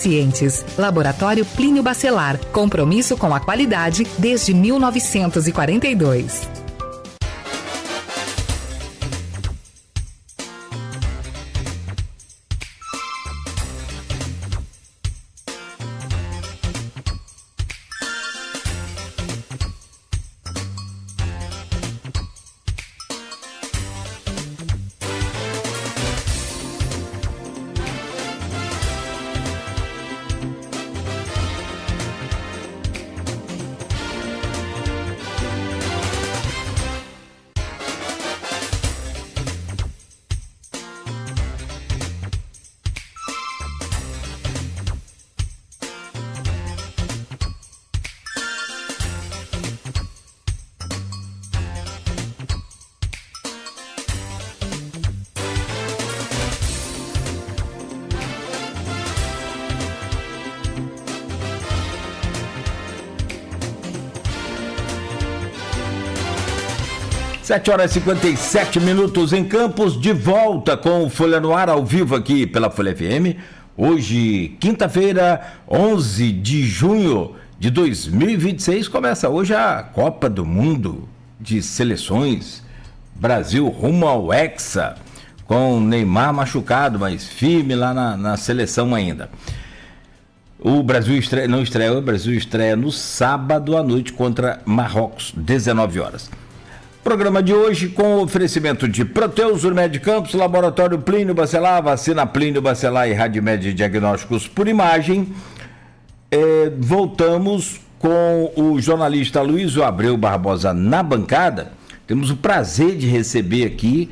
Cientes. Laboratório Plínio Bacelar. Compromisso com a qualidade desde 1942. Sete horas e 57 minutos em Campos, de volta com o Folha no Ar, ao vivo aqui pela Folha FM. Hoje, quinta-feira, 11 de junho de 2026, começa hoje a Copa do Mundo de Seleções. Brasil rumo ao Hexa, com Neymar machucado, mas firme lá na seleção ainda. O Brasil o Brasil estreia no sábado à noite contra Marrocos, 19 horas. Programa de hoje com oferecimento de Proteus, Unimed Campos, Laboratório Plínio Bacelar, Vacina Plínio Bacelar e Radmed Diagnósticos por Imagem. Voltamos com o jornalista Luísio Abreu Barbosa na bancada. Temos o prazer de receber aqui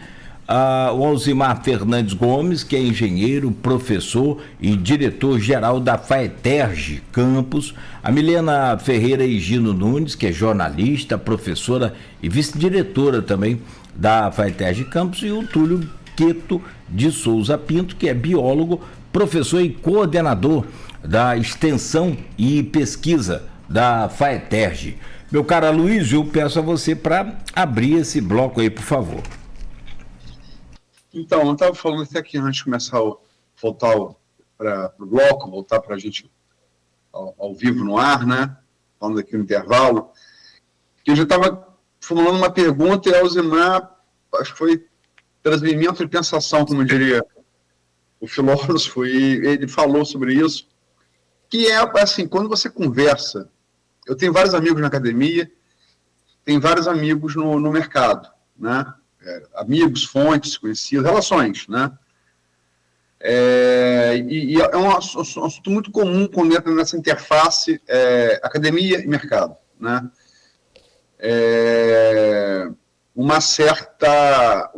o Alzimar Fernandes Gomes, que é engenheiro, professor e diretor-geral da FAETERJ Campos, a Milena Ferreira Higino Nunes, que é jornalista, professora e vice-diretora também da FAETERJ Campos, e o Túlio Queto de Souza Pinto, que é biólogo, professor e coordenador da extensão e pesquisa da FAETERJ. Meu caro Luísio, eu peço a você para abrir esse bloco aí, por favor. Então, eu estava falando até aqui antes de começar voltar para o bloco, voltar para a gente ao vivo no ar, né? Falando aqui no intervalo, que eu já estava formulando uma pergunta e a Alzimar, acho que foi transmimento de pensação, como diria o filósofo, e ele falou sobre isso, que é assim, quando você conversa, eu tenho vários amigos na academia, tenho vários amigos no mercado, né? Amigos, fontes, conhecidos, relações, né? E é um assunto muito comum quando entra nessa interface academia e mercado, né? Uma certa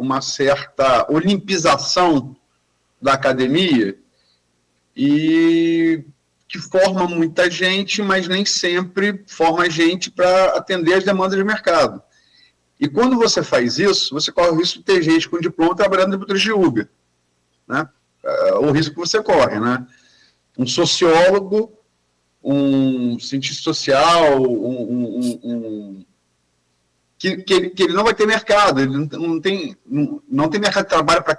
olimpização da academia e que forma muita gente, mas nem sempre forma gente para atender as demandas do mercado. E quando você faz isso, você corre o risco de ter gente com diploma trabalhando no de Uber, né? O risco que você corre, né? Um sociólogo, um cientista social, que ele não vai ter mercado, ele não tem mercado de trabalho para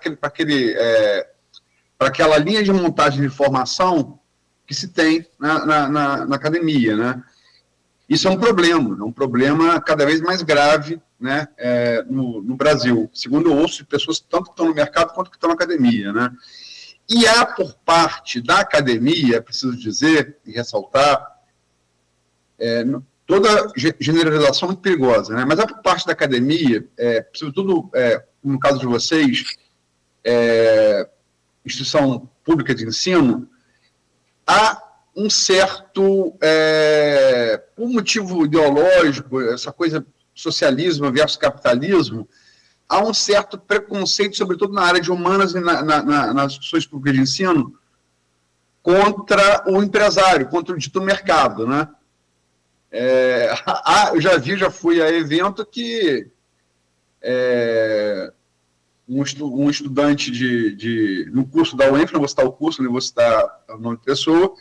aquela linha de montagem de informação que se tem na academia, né? Isso é um problema cada vez mais grave, né, no Brasil, segundo eu ouço de pessoas tanto que estão no mercado quanto que estão na academia, né? E há por parte da academia, preciso dizer e ressaltar, toda generalização muito perigosa, né? Mas há por parte da academia, sobretudo no caso de vocês, instituição pública de ensino, há um certo, por motivo ideológico, essa coisa socialismo versus capitalismo, há um certo preconceito, sobretudo na área de humanas e nas instituições públicas de ensino, contra o empresário, contra o dito mercado, né? Eu já fui a evento que um estudante no curso da UENF, não vou citar o curso, não vou citar o nome de pessoa,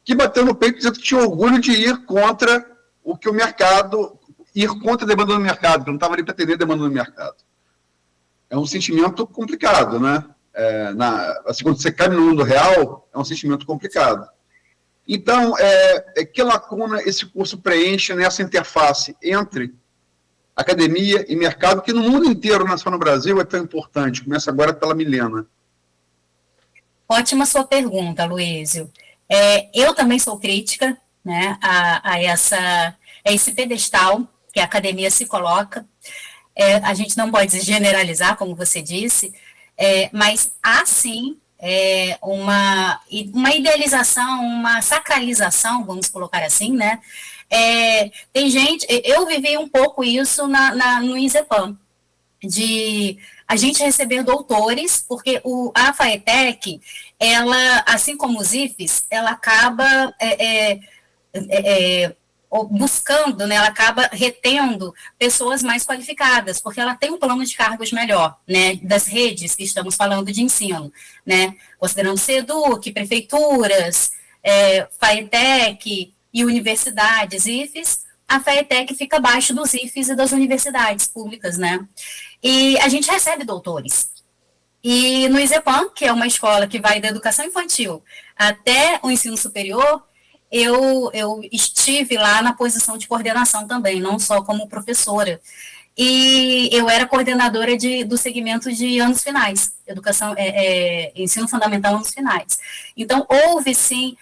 que bateu no peito dizendo que tinha orgulho de ir contra o que o mercado, ir contra a demanda do mercado, que não estava ali para atender a demanda do mercado. É um sentimento complicado, né? assim, quando você cai no mundo real, é um sentimento complicado. Então, que lacuna esse curso preenche nessa interface entre academia e mercado, que no mundo inteiro, não só no Brasil, é tão importante? Começa agora pela Milena. Ótima sua pergunta, Luísio. Eu também sou crítica, né, a esse pedestal que a academia se coloca. A gente não pode generalizar, como você disse, mas há sim uma idealização, uma sacralização, vamos colocar assim, né? Tem gente, eu vivi um pouco isso no INSEPAM, de a gente receber doutores, porque a FAETEC, ela, assim como os IFES, ela acaba buscando, né, ela acaba retendo pessoas mais qualificadas, porque ela tem um plano de cargos melhor, né, das redes que estamos falando de ensino, né, considerando SEDUC, prefeituras, FAETEC e universidades, IFES, a FAETEC fica abaixo dos IFES e das universidades públicas, né, e a gente recebe doutores. E no INSEPAM, que é uma escola que vai da educação infantil até o ensino superior, eu estive lá na posição de coordenação também, não só como professora. E eu era coordenadora do segmento de anos finais, educação, ensino fundamental anos finais. Então, houve, sim,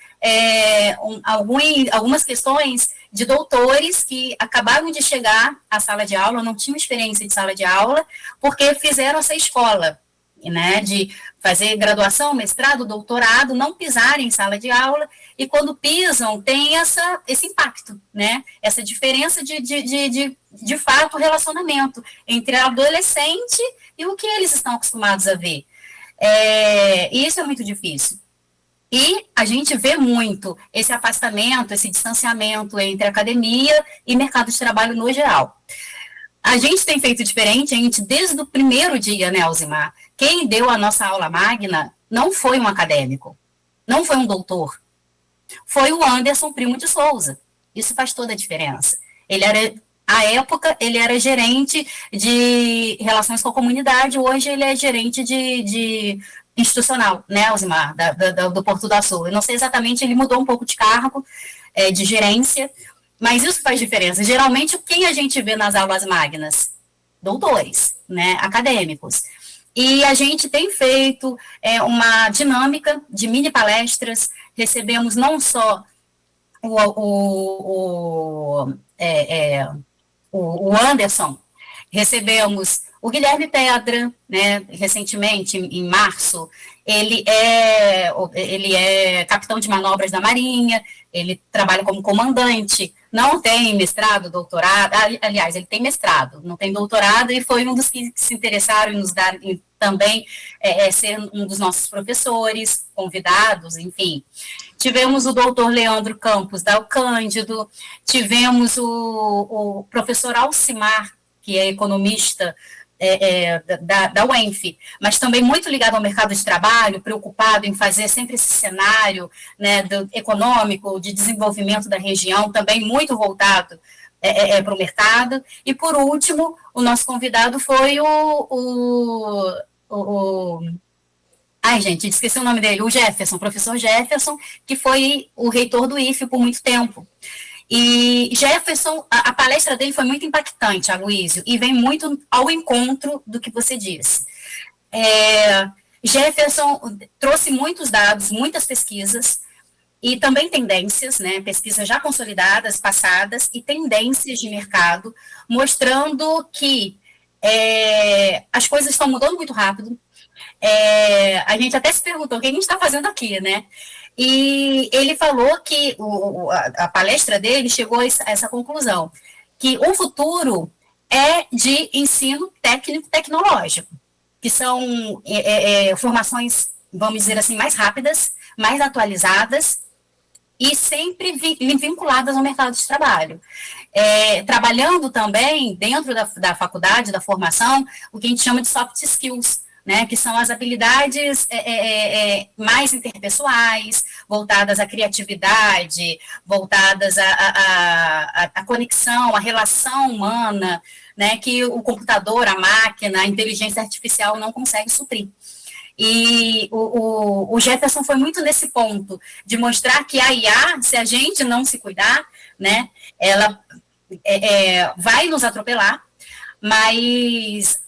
algumas questões de doutores que acabaram de chegar à sala de aula, não tinham experiência de sala de aula, porque fizeram essa escola, né, de fazer graduação, mestrado, doutorado, não pisarem em sala de aula, e quando pisam, tem esse impacto, né, essa diferença de fato, relacionamento entre adolescente e o que eles estão acostumados a ver. E isso é muito difícil. E a gente vê muito esse afastamento, esse distanciamento entre academia e mercado de trabalho no geral. A gente tem feito diferente, a gente, desde o primeiro dia, né, Alzimar, quem deu a nossa aula magna não foi um acadêmico, não foi um doutor, foi o Anderson Primo de Souza. Isso faz toda a diferença. À época, ele era gerente de relações com a comunidade, hoje ele é gerente de institucional, né, Alzimar, do Porto do Açu. Eu não sei exatamente, ele mudou um pouco de cargo, de gerência, mas isso faz diferença. Geralmente, quem a gente vê nas aulas magnas? Doutores, né, acadêmicos. E a gente tem feito uma dinâmica de mini palestras, recebemos não só o Anderson, recebemos o Guilherme Pedra, né, recentemente, em março, ele é capitão de manobras da Marinha, ele trabalha como comandante, não tem mestrado, doutorado, aliás, ele tem mestrado, não tem doutorado, e foi um dos que se interessaram em nos dar também ser um dos nossos professores, convidados, enfim. Tivemos o doutor Leandro Campos da Cândido, tivemos o professor Alcimar, que é economista da UENF, mas também muito ligado ao mercado de trabalho, preocupado em fazer sempre esse cenário, né, econômico, de desenvolvimento da região, também muito voltado para o mercado. E, por último, o nosso convidado foi ai, gente, esqueci o nome dele, o Jefferson, o professor Jefferson, que foi o reitor do IFE por muito tempo. E Jefferson, a palestra dele foi muito impactante, Aloysio, e vem muito ao encontro do que você disse. Jefferson trouxe muitos dados, muitas pesquisas, e também tendências, né, pesquisas já consolidadas, passadas, e tendências de mercado, mostrando que as coisas estão mudando muito rápido. A gente até se perguntou o que a gente está fazendo aqui, né? E ele falou que a palestra dele chegou a essa conclusão, que o futuro é de ensino técnico-tecnológico, que são formações, vamos dizer assim, mais rápidas, mais atualizadas e sempre vinculadas ao mercado de trabalho. Trabalhando também dentro da faculdade, da formação, o que a gente chama de soft skills, né, que são as habilidades mais interpessoais, voltadas à criatividade, voltadas à conexão, à relação humana, né, que o computador, a máquina, a inteligência artificial não consegue suprir. E o Jefferson foi muito nesse ponto, de mostrar que a IA, se a gente não se cuidar, né, ela vai nos atropelar, mas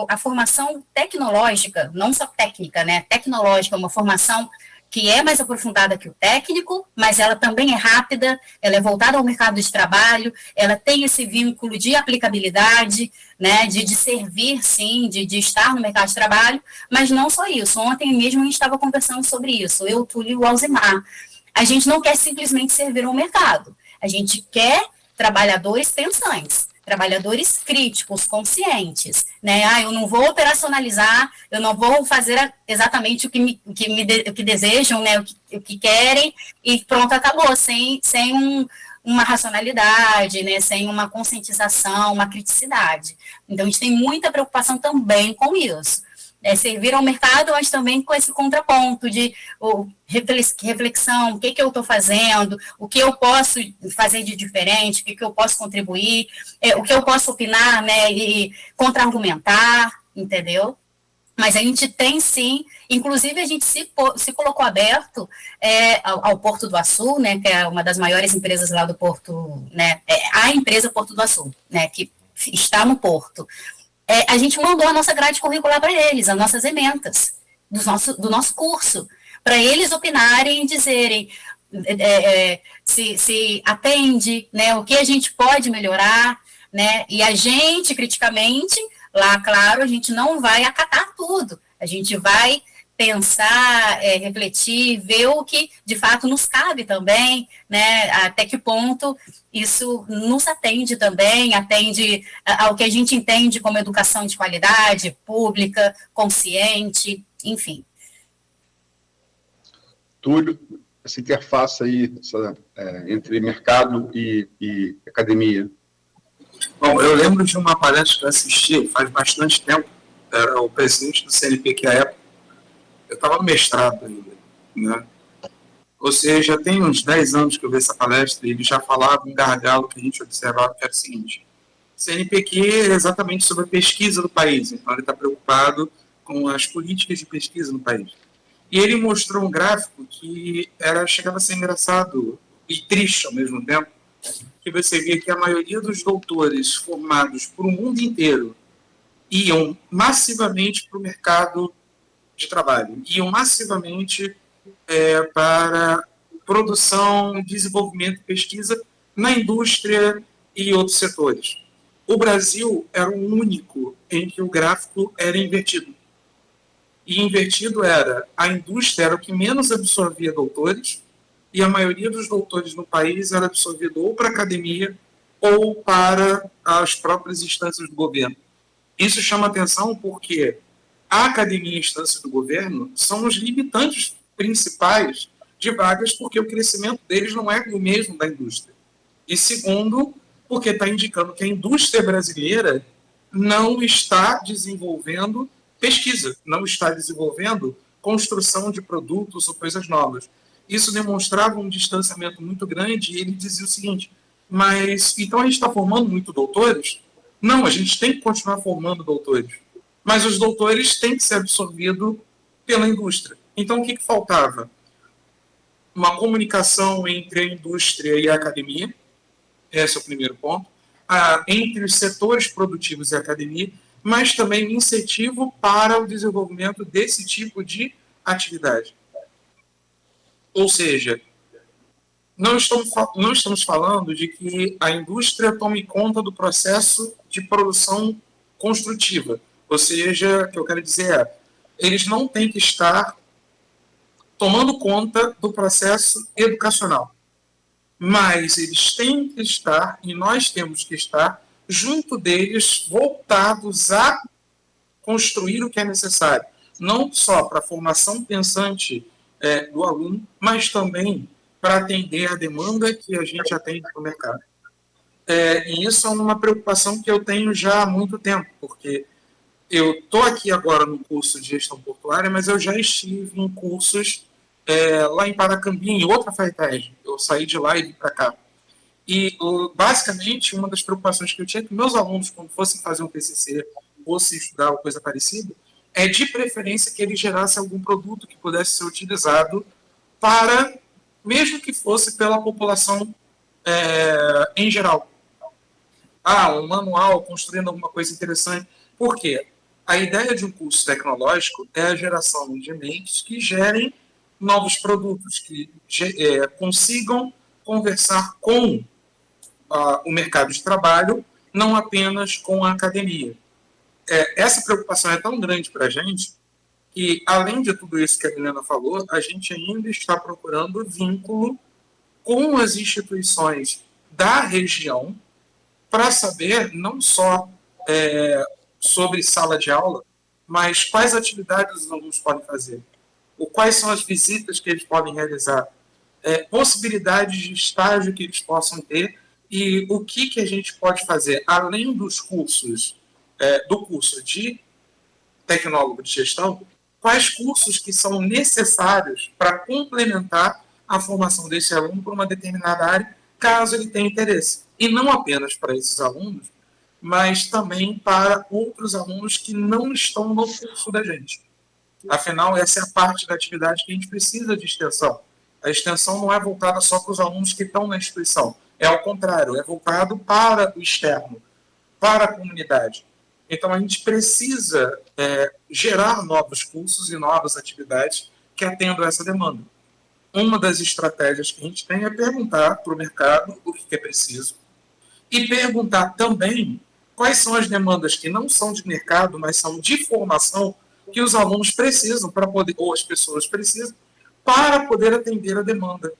a formação tecnológica, não só técnica, né, tecnológica, uma formação que é mais aprofundada que o técnico, mas ela também é rápida, ela é voltada ao mercado de trabalho, ela tem esse vínculo de aplicabilidade, né, de servir, sim, de estar no mercado de trabalho, mas não só isso. Ontem mesmo a gente estava conversando sobre isso, eu, Túlio e o Alzimar. A gente não quer simplesmente servir ao mercado, a gente quer trabalhadores pensantes, trabalhadores críticos, conscientes, né? Eu não vou operacionalizar, eu não vou fazer exatamente o que desejam, né? O que querem, e pronto, acabou, sem uma racionalidade, né? Sem uma conscientização, uma criticidade. Então, a gente tem muita preocupação também com isso. Servir ao mercado, mas também com esse contraponto de reflexão, o que eu estou fazendo, o que eu posso fazer de diferente, o que eu posso contribuir, o que eu posso opinar, né, e contra-argumentar, entendeu? Mas a gente tem sim, inclusive a gente se colocou aberto ao Porto do Açu, né, que é uma das maiores empresas lá do Porto, né, a empresa Porto do Açu, né, que está no Porto. A gente mandou a nossa grade curricular para eles, as nossas ementas do nosso curso, para eles opinarem e dizerem se atende, né, o que a gente pode melhorar, né, e a gente, criticamente, lá, claro, a gente não vai acatar tudo, a gente vai pensar, refletir, ver o que de fato nos cabe também, né, até que ponto isso nos atende também, atende ao que a gente entende como educação de qualidade, pública, consciente, enfim. Túlio, essa interface aí entre mercado e academia. Bom, eu lembro de uma palestra que eu assisti faz bastante tempo, era o presidente do CNPq à época. Eu estava no mestrado ainda, né? Ou seja, tem uns 10 anos que eu vi essa palestra e ele já falava um gargalo que a gente observava, que era o seguinte: CNPq é exatamente sobre a pesquisa do país, então ele está preocupado com as políticas de pesquisa no país. E ele mostrou um gráfico que chegava a ser engraçado e triste ao mesmo tempo, que você via que a maioria dos doutores formados por o mundo inteiro iam massivamente para o mercado de trabalho, iam massivamente para produção, desenvolvimento e pesquisa na indústria e outros setores. O Brasil era o único em que o gráfico era invertido. E invertido a indústria era o que menos absorvia doutores, e a maioria dos doutores no país era absorvido ou para a academia ou para as próprias instâncias do governo. Isso chama atenção porque a academia e a instância do governo são os limitantes principais de vagas, porque o crescimento deles não é o mesmo da indústria. E segundo, porque está indicando que a indústria brasileira não está desenvolvendo pesquisa, não está desenvolvendo construção de produtos ou coisas novas. Isso demonstrava um distanciamento muito grande, e ele dizia o seguinte: mas então a gente está formando muito doutores? Não, a gente tem que continuar formando doutores, mas os doutores têm que ser absorvidos pela indústria. Então o que faltava? Uma comunicação entre a indústria e a academia, esse é o primeiro ponto, entre os setores produtivos e a academia, mas também um incentivo para o desenvolvimento desse tipo de atividade. Ou seja, não estamos falando de que a indústria tome conta do processo de produção construtiva. Ou seja, o que eu quero dizer eles não têm que estar tomando conta do processo educacional. Mas eles têm que estar, e nós temos que estar, junto deles, voltados a construir o que é necessário. Não só para a formação pensante do aluno, mas também para atender a demanda que a gente atende no mercado. E isso é uma preocupação que eu tenho já há muito tempo, porque eu estou aqui agora no curso de gestão portuária, mas eu já estive em cursos lá em Paracambi, em outra FATEG. Eu saí de lá e vim para cá. E, basicamente, uma das preocupações que eu tinha é que meus alunos, quando fossem fazer um TCC, fossem estudar ou coisa parecida, de preferência que ele gerasse algum produto que pudesse ser utilizado para, mesmo que fosse pela população em geral. Um manual construindo alguma coisa interessante. Por quê? A ideia de um curso tecnológico é a geração de mentes que gerem novos produtos, que consigam conversar com o mercado de trabalho, não apenas com a academia. Essa preocupação é tão grande para a gente que, além de tudo isso que a Helena falou, a gente ainda está procurando vínculo com as instituições da região para saber não só sobre sala de aula, mas quais atividades os alunos podem fazer, ou quais são as visitas que eles podem realizar, possibilidades de estágio que eles possam ter e o que a gente pode fazer, além dos cursos, do curso de tecnólogo de gestão, quais cursos que são necessários para complementar a formação desse aluno para uma determinada área, caso ele tenha interesse. E não apenas para esses alunos, mas também para outros alunos que não estão no curso da gente. Afinal, essa é a parte da atividade que a gente precisa de extensão. A extensão não é voltada só para os alunos que estão na instituição. É ao contrário, é voltado para o externo, para a comunidade. Então, a gente precisa gerar novos cursos e novas atividades que atendam a essa demanda. Uma das estratégias que a gente tem é perguntar para o mercado o que é preciso e perguntar também quais são as demandas que não são de mercado, mas são de formação que os alunos precisam para poder, ou as pessoas precisam, para poder atender a demanda.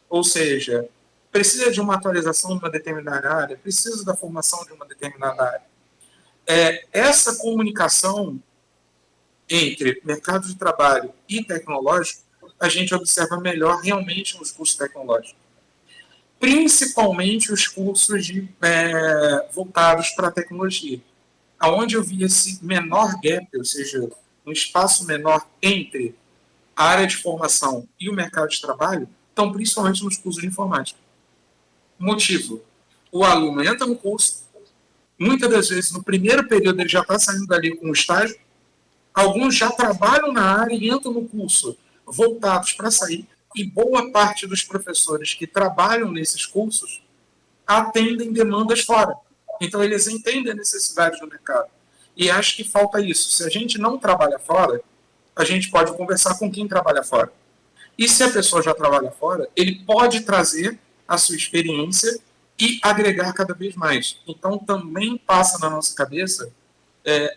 Ou seja, precisa de uma atualização de uma determinada área, precisa da formação de uma determinada área. Essa comunicação entre mercado de trabalho e tecnológico, a gente observa melhor realmente nos cursos tecnológicos. Principalmente os cursos voltados para a tecnologia. Onde eu vi esse menor gap, ou seja, um espaço menor entre a área de formação e o mercado de trabalho, estão principalmente nos cursos de informática. Motivo: o aluno entra no curso, muitas das vezes no primeiro período ele já está saindo dali com o estágio, alguns já trabalham na área e entram no curso voltados para sair, e boa parte dos professores que trabalham nesses cursos atendem demandas fora. Então, eles entendem a necessidade do mercado. E acho que falta isso. Se a gente não trabalha fora, a gente pode conversar com quem trabalha fora. E se a pessoa já trabalha fora, ele pode trazer a sua experiência e agregar cada vez mais. Então, também passa na nossa cabeça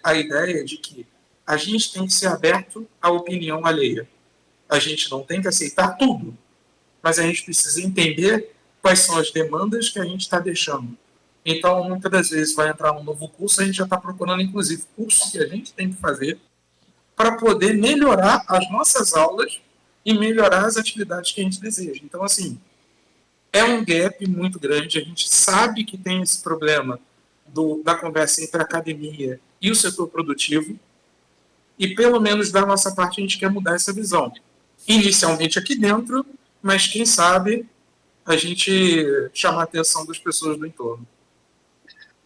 a ideia de que a gente tem que ser aberto à opinião alheia. A gente não tem que aceitar tudo, mas a gente precisa entender quais são as demandas que a gente está deixando. Então, muitas das vezes vai entrar um novo curso, a gente já está procurando, inclusive, cursos que a gente tem que fazer para poder melhorar as nossas aulas e melhorar as atividades que a gente deseja. Então, assim, é um gap muito grande. A gente sabe que tem esse problema da conversa entre a academia e o setor produtivo, e pelo menos da nossa parte a gente quer mudar essa visão. Inicialmente aqui dentro, mas quem sabe a gente chamar a atenção das pessoas do entorno.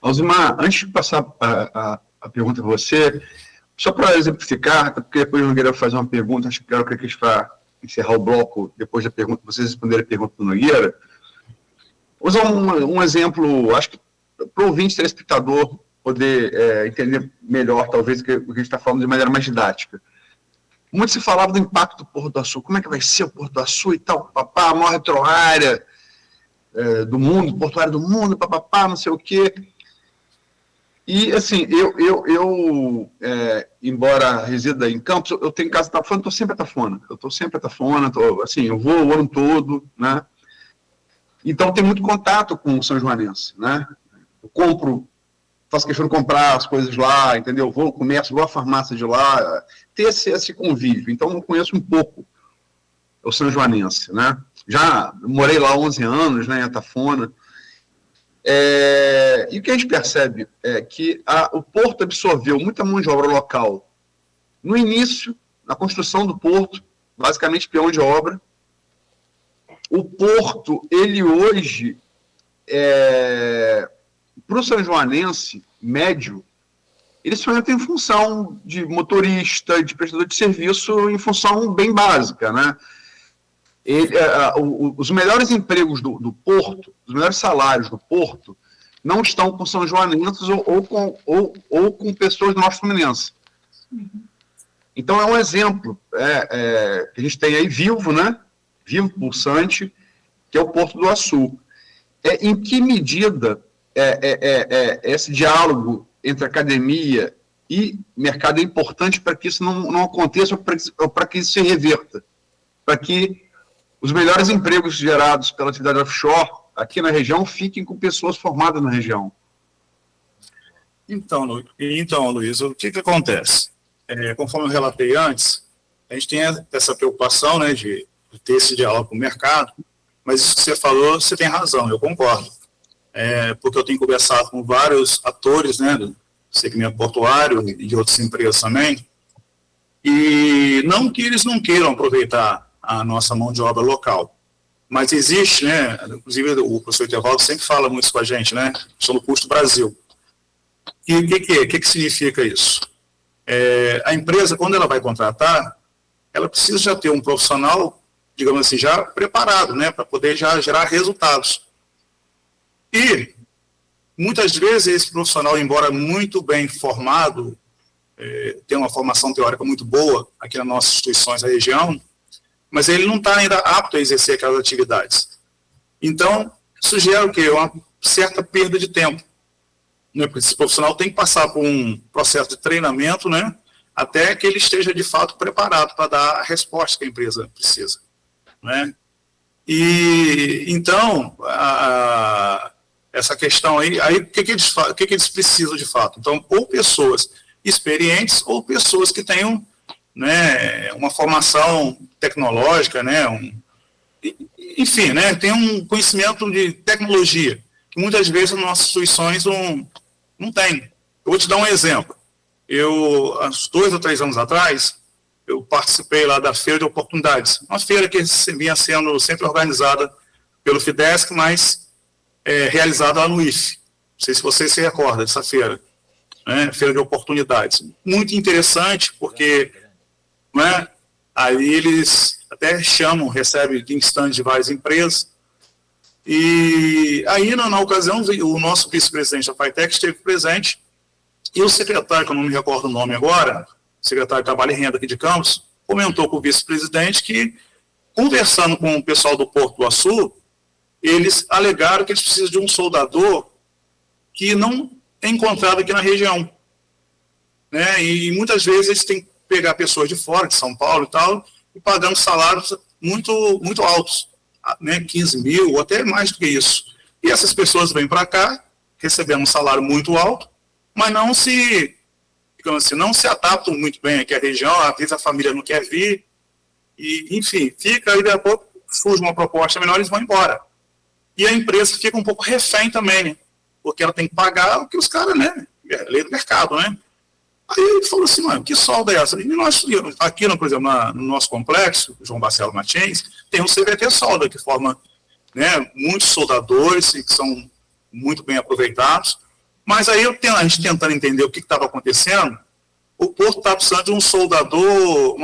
Alzimar, antes de passar a pergunta para você, só para exemplificar, porque depois eu Nogueira fazer uma pergunta, acho que quero que a gente para encerrar o bloco, depois da pergunta, vocês responderem a pergunta do Nogueira. Vou usar um exemplo, acho que para o ouvinte, telespectador, poder entender melhor, talvez, o que a gente está falando de maneira mais didática. Muito se falava do impacto do Porto do Açu, como é que vai ser o Porto do Açu e tal, papá, a maior retroárea do mundo, portuária do mundo, papapá, não sei o quê. E, assim, eu embora resida em Campos, eu tenho casa em Tafona, estou sempre em Tafona, assim, eu vou o ano todo, né? Então, tem muito contato com o São Joanense, né? Eu compro, faço questão de comprar as coisas lá, entendeu? Vou ao comércio, vou à farmácia de lá, ter esse convívio. Então, eu conheço um pouco o São Joanense, né? Já morei lá 11 anos, né, em Tafona. E o que a gente percebe é que o Porto absorveu muita mão de obra local no início, na construção do Porto, basicamente peão de obra. O Porto, ele hoje, para o São Joanense médio, eles só entram em função de motorista, de prestador de serviço, em função bem básica, né? Os melhores empregos do Porto, os melhores salários do Porto, não estão com são joanenses ou com pessoas do Norte Fluminense. Então, é um exemplo que a gente tem aí vivo, né? Vivo, pulsante, que é o Porto do Açu. Em que medida esse diálogo entre academia e mercado é importante para que isso não aconteça ou para que isso se reverta? Para que os melhores empregos gerados pela atividade offshore aqui na região fiquem com pessoas formadas na região. Então, Luiz, o que acontece? Conforme eu relatei antes, a gente tem essa preocupação, né, de ter esse diálogo com o mercado, mas isso que você falou, você tem razão, eu concordo. Porque eu tenho conversado com vários atores, né, do segmento portuário e de outras empresas também, e não que eles não queiram aproveitar a nossa mão de obra local, mas existe, né, inclusive o professor Etevaldo sempre fala muito isso com a gente, né, sobre o custo Brasil. E o que significa isso? A empresa, quando ela vai contratar, ela precisa já ter um profissional, digamos assim, já preparado, né, para poder já gerar resultados. E, muitas vezes, esse profissional, embora muito bem formado, tem uma formação teórica muito boa aqui nas nossas instituições da região, mas ele não está ainda apto a exercer aquelas atividades. Então, isso gera o quê? Uma certa perda de tempo. Né? Porque esse profissional tem que passar por um processo de treinamento, né? Até que ele esteja, de fato, preparado para dar a resposta que a empresa precisa. Né? E, então, essa questão aí o que eles precisam, de fato? Então, ou pessoas experientes ou pessoas que tenham, né, uma formação tecnológica, né, enfim, né, tem um conhecimento de tecnologia, que muitas vezes as nossas instituições não têm. Eu vou te dar um exemplo. Há 2 ou 3 anos atrás, eu participei lá da Feira de Oportunidades, uma feira que vinha sendo sempre organizada pelo FIDESC, mas realizada lá no IFE. Não sei se você se recorda dessa feira, né? Feira de Oportunidades. Muito interessante, porque, né, aí eles até recebem de stand de várias empresas, e aí, na ocasião, o nosso vice-presidente da FATEC esteve presente, e o secretário, que eu não me recordo o nome agora, secretário de Trabalho e Renda aqui de Campos, comentou com o vice-presidente que, conversando com o pessoal do Porto do Açu, eles alegaram que eles precisam de um soldador que não é encontrado aqui na região. Né? E muitas vezes eles têm que pegar pessoas de fora, de São Paulo e tal, e pagando salários muito, muito altos, né? 15 mil ou até mais do que isso. E essas pessoas vêm para cá, recebendo um salário muito alto, mas não se adaptam muito bem aqui à região, às vezes a família não quer vir, e, enfim, fica, e daqui a pouco surge uma proposta menor, eles vão embora. E a empresa fica um pouco refém também, né? Porque ela tem que pagar o que os caras, né? Lei do mercado, né? Aí ele falou assim, mano, que solda é essa? E nós, aqui, por exemplo, no nosso complexo, João Bacelo Martins, tem um CVT Solda, que forma, né, muitos soldadores que são muito bem aproveitados. Mas aí a gente tentando entender o que estava acontecendo, o Porto está precisando de um soldador,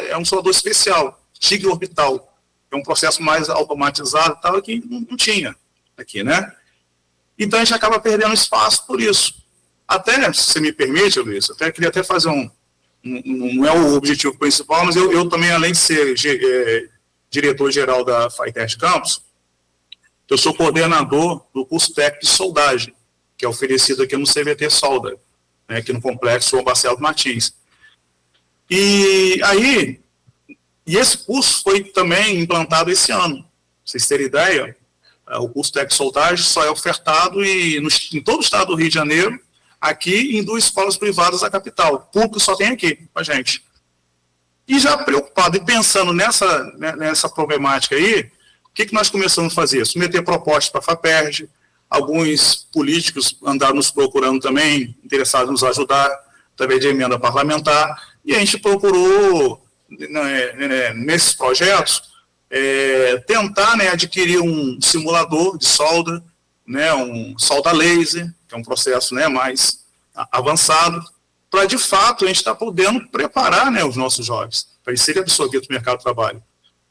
é um soldador especial, tigre orbital. É um processo mais automatizado e tal, que não tinha aqui, né? Então a gente acaba perdendo espaço por isso. Até, se você me permite, Luiz, até queria até fazer não é o objetivo principal, mas eu também, além de ser diretor-geral da FATEC Campos, eu sou coordenador do curso técnico de soldagem, que é oferecido aqui no CVT Solda, né, aqui no complexo João Bacelo Martins. E esse curso foi também implantado esse ano. Pra vocês terem ideia, o curso técnico de soldagem só é ofertado em todo o estado do Rio de Janeiro, aqui em 2 escolas privadas da capital. O público só tem aqui com a gente. E já preocupado e pensando nessa problemática aí, o que nós começamos a fazer? Submeter propostas para a FAPERJ, alguns políticos andaram nos procurando também, interessados em nos ajudar, através de emenda parlamentar, e a gente procurou, nesses projetos, tentar, né, adquirir um simulador de solda, né, um solda laser, que é um processo, né, mais avançado, para, de fato, a gente estar podendo preparar, né, os nossos jovens, para eles serem absorvidos no mercado de trabalho.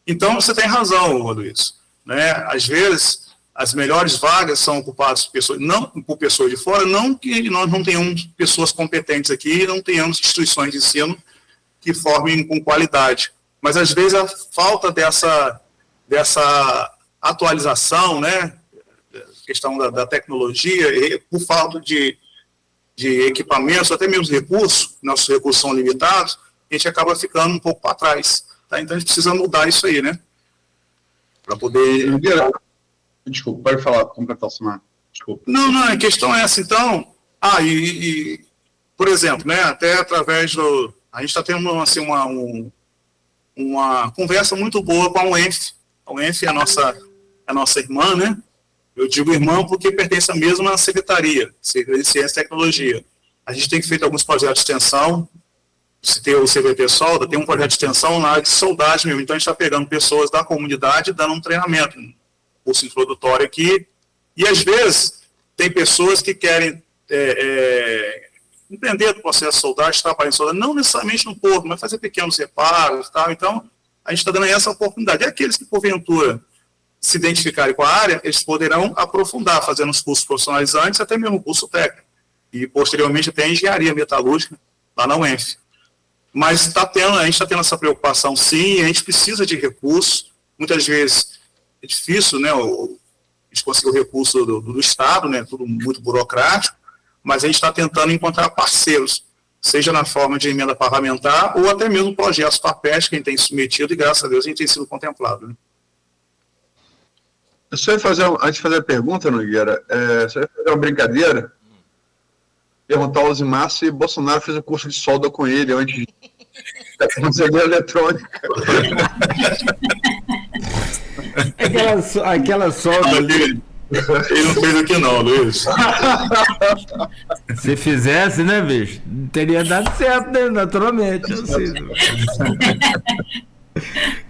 Então, você tem razão, Luiz. Né? Às vezes, as melhores vagas são ocupadas por pessoas de fora, não que nós não tenhamos pessoas competentes aqui, não tenhamos instituições de ensino que formem com qualidade. Mas, às vezes, a falta dessa atualização, né, questão da tecnologia, por falta de equipamentos, até mesmo recursos, nossos recursos são limitados, a gente acaba ficando um pouco para trás. Tá? Então, a gente precisa mudar isso aí, né? Para poder... Desculpa, pode falar, completar o Samar. Desculpa. Não, a questão é essa, então... por exemplo, né, até através do... A gente está tendo, assim, uma conversa muito boa com a UENF. A UENF é a nossa irmã, né? Eu digo irmã porque pertence à mesma secretaria, Secretaria de Ciência e Tecnologia. A gente tem feito alguns projetos de extensão, se tem o CVP Solda, tem um projeto de extensão na área de soldagem mesmo. Então, a gente está pegando pessoas da comunidade e dando um treinamento, um curso introdutório aqui. E, às vezes, tem pessoas que querem entender o processo de soldagem, trabalhar em soldagem, não necessariamente no porto, mas fazer pequenos reparos e tal. Então, a gente está dando essa oportunidade. E aqueles que, porventura, se identificarem com a área, eles poderão aprofundar, fazendo os cursos profissionalizantes, até mesmo o curso técnico. E, posteriormente, até a engenharia metalúrgica, lá na UENF. Mas a gente está tendo essa preocupação, sim, a gente precisa de recursos. Muitas vezes é difícil, né, a gente conseguir o recurso do Estado, né, tudo muito burocrático, mas a gente está tentando encontrar parceiros, seja na forma de emenda parlamentar ou até mesmo projetos PAPES que a gente tem submetido e, graças a Deus, a gente tem sido contemplado. Né? Eu só ia fazer, antes de fazer a pergunta, Nogueira, só ia fazer uma brincadeira, perguntar ao Osimar se Bolsonaro fez um curso de solda com ele antes da conselheira eletrônica. Aquela solda ali. Ele não fez aqui não, Luiz. Se fizesse, né, bicho? Teria dado certo, né? Naturalmente.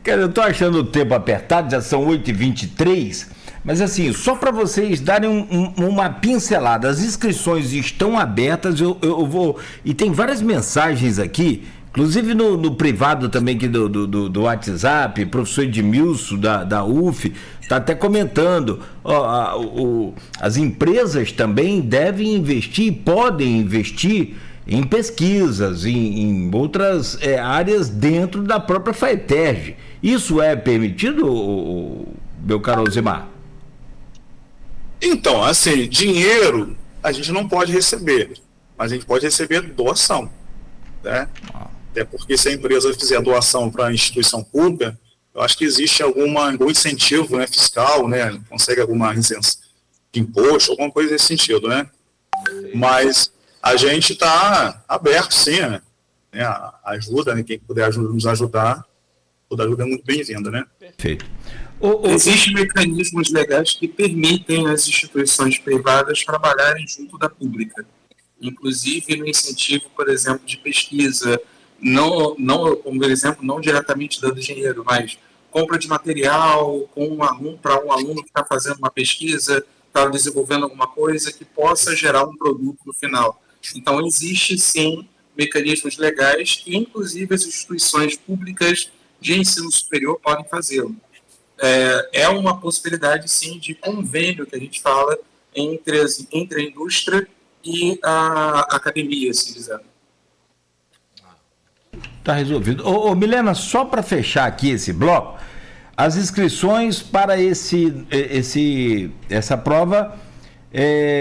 Cara, eu tô achando o tempo apertado, já são 8h23, mas assim, só para vocês darem uma pincelada, as inscrições estão abertas, eu vou... E tem várias mensagens aqui, inclusive no privado também aqui do WhatsApp, professor Edmilson da UF, está até comentando, as empresas também devem investir, podem investir em pesquisas, em outras áreas dentro da própria FAETERJ. Isso é permitido, meu caro Osimar? Então, assim, dinheiro a gente não pode receber, mas a gente pode receber doação, né? Até porque se a empresa fizer doação para a instituição pública, eu acho que existe algum incentivo, né, fiscal, né? Consegue alguma isenção de imposto, alguma coisa nesse sentido, né? Mas a gente está aberto, sim, né? A ajuda, né? Quem puder nos ajudar, toda ajuda é muito bem-vinda, né? Perfeito. Existem mecanismos legais que permitem as instituições privadas trabalharem junto da pública. Inclusive no incentivo, por exemplo, de pesquisa, como exemplo, não diretamente dando dinheiro, mas compra de material para um aluno que está fazendo uma pesquisa, está desenvolvendo alguma coisa que possa gerar um produto no final. Então, existe, sim, mecanismos legais que, inclusive, as instituições públicas de ensino superior podem fazê-lo. É uma possibilidade, sim, de convênio que a gente fala entre a indústria e a academia, assim dizendo. Tá resolvido. Milena, só para fechar aqui esse bloco, as inscrições para essa prova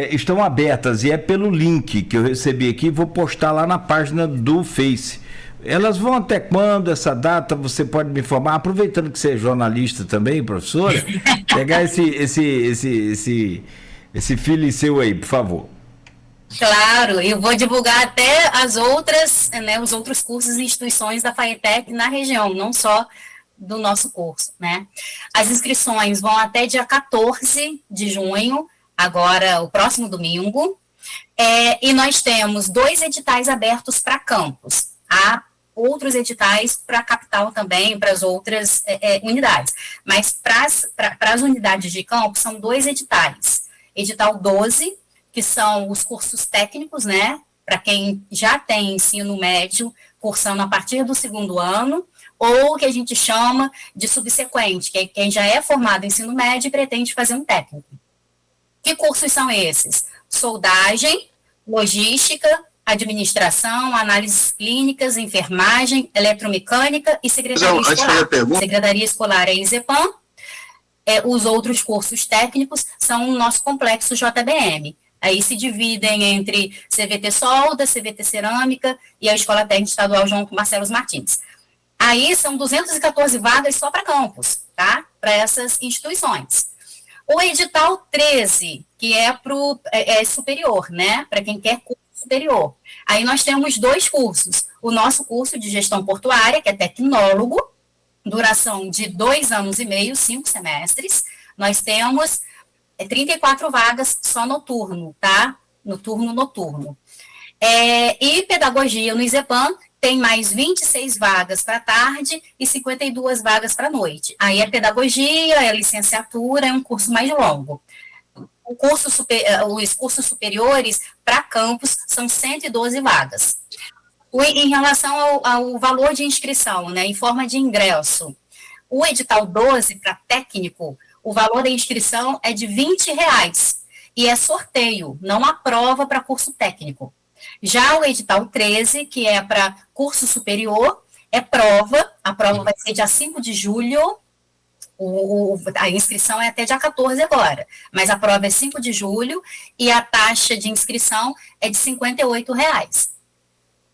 estão abertas e é pelo link que eu recebi aqui, vou postar lá na página do Face. Elas vão até quando, essa data, você pode me informar, aproveitando que você é jornalista também, professora, pegar esse filho seu aí, por favor. Claro, eu vou divulgar até as outras, né, os outros cursos e instituições da FAETEC na região, não só do nosso curso, né. As inscrições vão até dia 14 de junho, agora o próximo domingo, e nós temos 2 editais abertos para campus. Há outros editais para a capital também, para as outras unidades, mas para as unidades de campus são 2 editais. Edital 12, que são os cursos técnicos, né, para quem já tem ensino médio, cursando a partir do 2º ano, ou o que a gente chama de subsequente, que é quem já é formado em ensino médio e pretende fazer um técnico. Que cursos são esses? Soldagem, logística, administração, análises clínicas, enfermagem, eletromecânica e secretaria escolar. Secretaria escolar é ISEPAM. Os outros cursos técnicos são o nosso complexo JBM. Aí se dividem entre CVT Solda, CVT Cerâmica e a Escola Técnica Estadual João Marcelo Martins. Aí são 214 vagas só para campus, tá? Para essas instituições. O edital 13, que é superior, né? Para quem quer curso superior. Aí nós temos 2 cursos. O nosso curso de gestão portuária, que é tecnólogo, duração de 2 anos e meio, 5 semestres. Nós temos 34 vagas só noturno, tá? Noturno. E pedagogia no ISEPAM tem mais 26 vagas para tarde e 52 vagas para noite. Aí é pedagogia, é licenciatura, é um curso mais longo. Os cursos superiores para campus são 112 vagas. Em relação ao valor de inscrição, né, em forma de ingresso, o edital 12 para técnico, o valor da inscrição é de R$20 e é sorteio, não há prova para curso técnico. Já o edital 13, que é para curso superior, é prova, a prova vai ser dia 5 de julho, a inscrição é até dia 14 agora, mas a prova é 5 de julho e a taxa de inscrição é de R$58,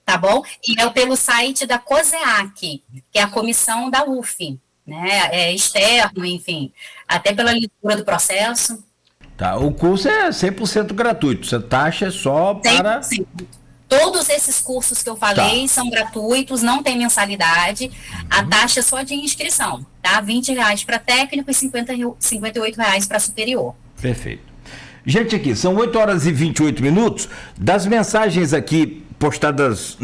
tá bom? E é pelo site da COSEAC, que é a comissão da UF, né? É externo, enfim, até pela leitura do processo. Tá, o curso é 100% gratuito, a taxa é só para... 100%. Todos esses cursos que eu falei são gratuitos, não tem mensalidade, a taxa é só de inscrição, tá? R$20 para técnico e R$58 para superior. Perfeito. Gente, aqui, são 8 horas e 28 minutos, das mensagens aqui postadas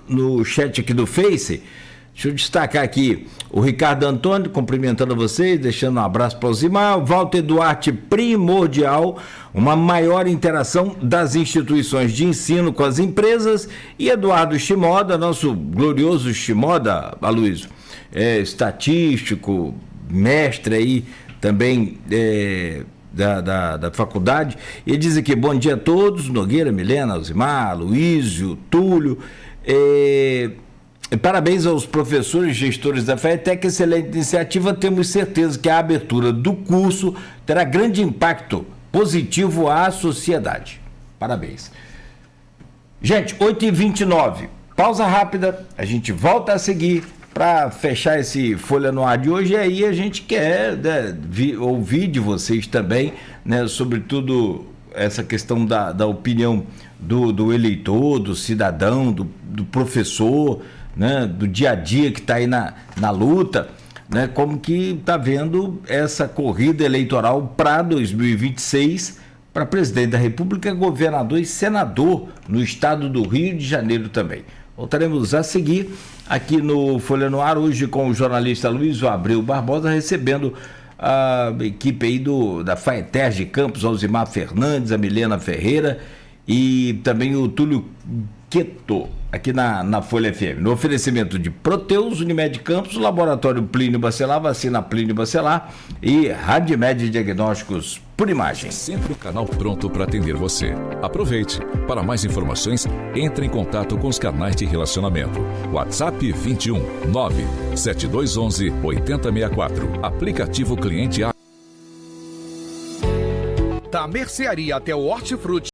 no chat aqui do Face. Deixa eu destacar aqui o Ricardo Antônio, cumprimentando vocês, deixando um abraço para o Zimar. Walter Duarte, primordial, uma maior interação das instituições de ensino com as empresas. E Eduardo Shimoda, nosso glorioso Shimoda, Aloysio, estatístico, mestre aí também da faculdade. Ele diz aqui, bom dia a todos, Nogueira, Milena, Alzimar, Aloysio, Túlio, parabéns aos professores e gestores da FATEC, excelente iniciativa, temos certeza que a abertura do curso terá grande impacto positivo à sociedade. Parabéns. Gente, 8h29, pausa rápida, a gente volta a seguir para fechar esse Folha no Ar de hoje, e aí a gente quer, né, ouvir de vocês também, né, sobretudo essa questão da opinião do eleitor, do cidadão, do professor, né, do dia a dia que está aí na luta, né, como que está vendo essa corrida eleitoral para 2026, para presidente da República, governador e senador no estado do Rio de Janeiro também. Voltaremos a seguir aqui no Folha no Ar, hoje com o jornalista Luiz Abreu Barbosa, recebendo a equipe aí da FAETERJ de Campos, Alzimar Fernandes, a Milena Ferreira e também o Túlio Queto, aqui na Folha FM. No oferecimento de Proteus, Unimed Campos, Laboratório Plínio Bacelar, Vacina Plínio Bacelar e Radmed Diagnósticos por Imagem. Sempre o canal pronto para atender você. Aproveite. Para mais informações, entre em contato com os canais de relacionamento. WhatsApp 21 97211 8064. Aplicativo Cliente A. Da mercearia até o hortifruti.